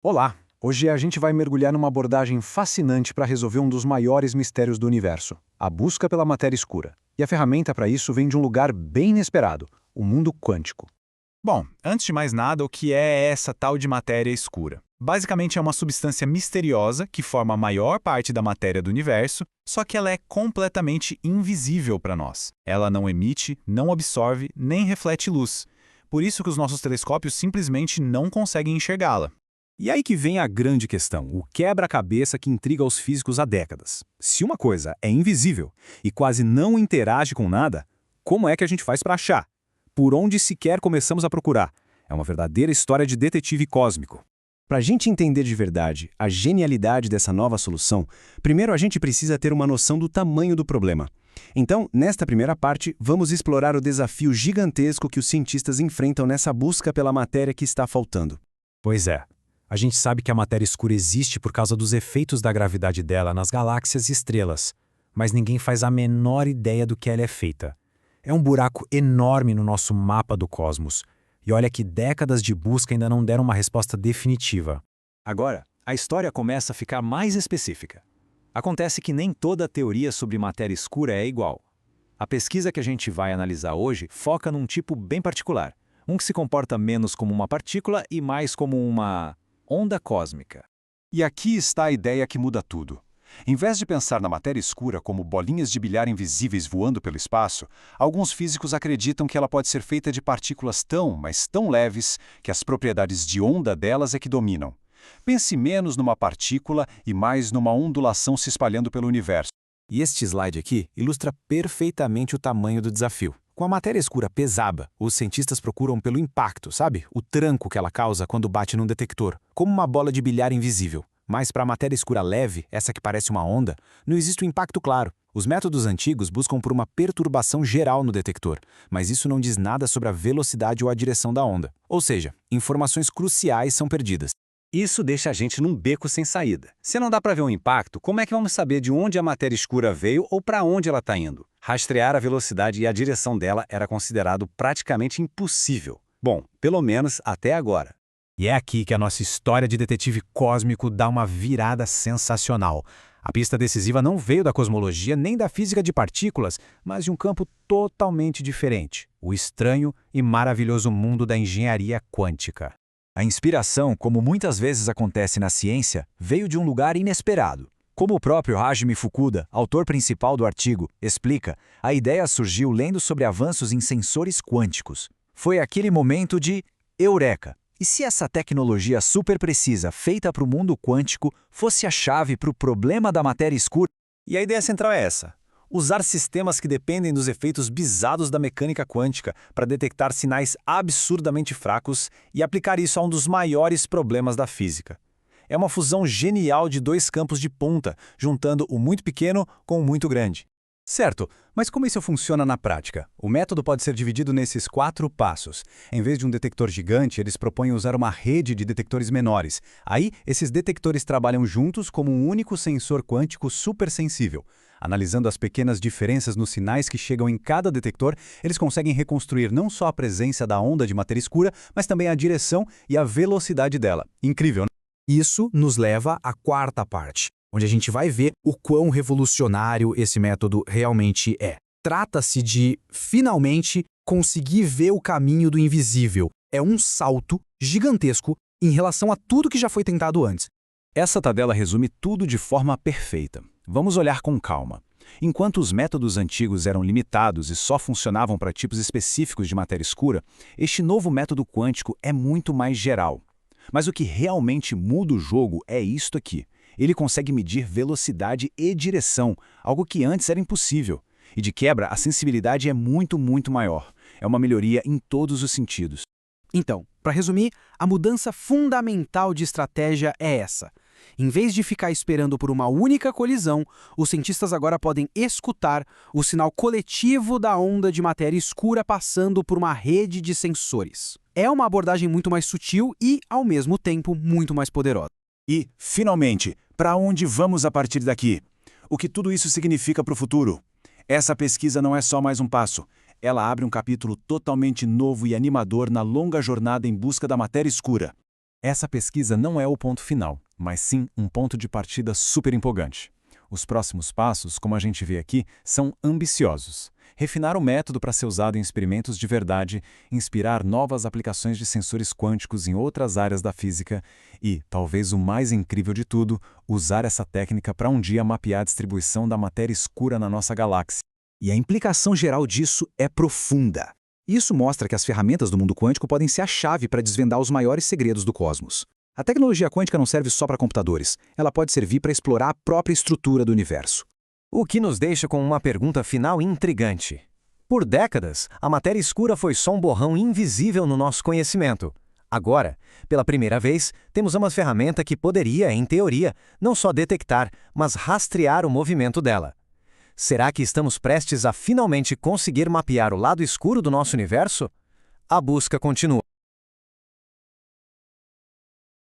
Olá! Hoje a gente vai mergulhar numa abordagem fascinante para resolver um dos maiores mistérios do universo, a busca pela matéria escura. E a ferramenta para isso vem de um lugar bem inesperado, o mundo quântico. Bom, antes de mais nada, o que é essa tal de matéria escura? Basicamente é uma substância misteriosa que forma a maior parte da matéria do universo, só que ela é completamente invisível para nós. Ela não emite, não absorve, nem reflete luz. Por isso que os nossos telescópios simplesmente não conseguem enxergá-la. E aí que vem a grande questão, o quebra-cabeça que intriga os físicos há décadas. Se uma coisa é invisível e quase não interage com nada, como é que a gente faz para achar? Por onde sequer começamos a procurar? É uma verdadeira história de detetive cósmico. Para a gente entender de verdade a genialidade dessa nova solução, primeiro a gente precisa ter uma noção do tamanho do problema. Então, nesta primeira parte, vamos explorar o desafio gigantesco que os cientistas enfrentam nessa busca pela matéria que está faltando. Pois é. A gente sabe que a matéria escura existe por causa dos efeitos da gravidade dela nas galáxias e estrelas, mas ninguém faz a menor ideia do que ela é feita. É um buraco enorme no nosso mapa do cosmos, e olha que décadas de busca ainda não deram uma resposta definitiva. Agora, a história começa a ficar mais específica. Acontece que nem toda teoria sobre matéria escura é igual. A pesquisa que a gente vai analisar hoje foca num tipo bem particular, um que se comporta menos como uma partícula e mais como uma onda cósmica. E aqui está a ideia que muda tudo. Em vez de pensar na matéria escura como bolinhas de bilhar invisíveis voando pelo espaço, alguns físicos acreditam que ela pode ser feita de partículas mas tão leves, que as propriedades de onda delas é que dominam. Pense menos numa partícula e mais numa ondulação se espalhando pelo universo. E este slide aqui ilustra perfeitamente o tamanho do desafio. Com a matéria escura pesada, os cientistas procuram pelo impacto, sabe? O tranco que ela causa quando bate num detector, como uma bola de bilhar invisível. Mas para a matéria escura leve, essa que parece uma onda, não existe um impacto claro. Os métodos antigos buscam por uma perturbação geral no detector, mas isso não diz nada sobre a velocidade ou a direção da onda. Ou seja, informações cruciais são perdidas. Isso deixa a gente num beco sem saída. Se não dá para ver um impacto, como é que vamos saber de onde a matéria escura veio ou para onde ela está indo? Rastrear a velocidade e a direção dela era considerado praticamente impossível. Bom, pelo menos até agora. E é aqui que a nossa história de detetive cósmico dá uma virada sensacional. A pista decisiva não veio da cosmologia nem da física de partículas, mas de um campo totalmente diferente, o estranho e maravilhoso mundo da engenharia quântica. A inspiração, como muitas vezes acontece na ciência, veio de um lugar inesperado. Como o próprio Hajime Fukuda, autor principal do artigo, explica, a ideia surgiu lendo sobre avanços em sensores quânticos. Foi aquele momento de eureka! E se essa tecnologia super precisa, feita para o mundo quântico, fosse a chave para o problema da matéria escura? E a ideia central é essa: usar sistemas que dependem dos efeitos bizarros da mecânica quântica para detectar sinais absurdamente fracos e aplicar isso a um dos maiores problemas da física. É uma fusão genial de dois campos de ponta, juntando o muito pequeno com o muito grande. Certo, mas como isso funciona na prática? O método pode ser dividido nesses 4 passos. Em vez de um detector gigante, eles propõem usar uma rede de detectores menores. Aí, esses detectores trabalham juntos como um único sensor quântico supersensível. Analisando as pequenas diferenças nos sinais que chegam em cada detector, eles conseguem reconstruir não só a presença da onda de matéria escura, mas também a direção e a velocidade dela. Incrível, né? Isso nos leva à quarta parte, onde a gente vai ver o quão revolucionário esse método realmente é. Trata-se de, finalmente, conseguir ver o caminho do invisível. É um salto gigantesco em relação a tudo que já foi tentado antes. Essa tabela resume tudo de forma perfeita. Vamos olhar com calma. Enquanto os métodos antigos eram limitados e só funcionavam para tipos específicos de matéria escura, este novo método quântico é muito mais geral. Mas o que realmente muda o jogo é isto aqui. Ele consegue medir velocidade e direção, algo que antes era impossível. E de quebra, a sensibilidade é muito maior. É uma melhoria em todos os sentidos. Então, para resumir, a mudança fundamental de estratégia é essa. Em vez de ficar esperando por uma única colisão, os cientistas agora podem escutar o sinal coletivo da onda de matéria escura passando por uma rede de sensores. É uma abordagem muito mais sutil e, ao mesmo tempo, muito mais poderosa. E, finalmente, para onde vamos a partir daqui? O que tudo isso significa para o futuro? Essa pesquisa não é só mais um passo. Ela abre um capítulo totalmente novo e animador na longa jornada em busca da matéria escura. Essa pesquisa não é o ponto final, mas sim um ponto de partida super empolgante. Os próximos passos, como a gente vê aqui, são ambiciosos. Refinar o método para ser usado em experimentos de verdade, inspirar novas aplicações de sensores quânticos em outras áreas da física e, talvez o mais incrível de tudo, usar essa técnica para um dia mapear a distribuição da matéria escura na nossa galáxia. E a implicação geral disso é profunda. Isso mostra que as ferramentas do mundo quântico podem ser a chave para desvendar os maiores segredos do cosmos. A tecnologia quântica não serve só para computadores, ela pode servir para explorar a própria estrutura do universo. O que nos deixa com uma pergunta final intrigante. Por décadas, a matéria escura foi só um borrão invisível no nosso conhecimento. Agora, pela primeira vez, temos uma ferramenta que poderia, em teoria, não só detectar, mas rastrear o movimento dela. Será que estamos prestes a finalmente conseguir mapear o lado escuro do nosso universo? A busca continua.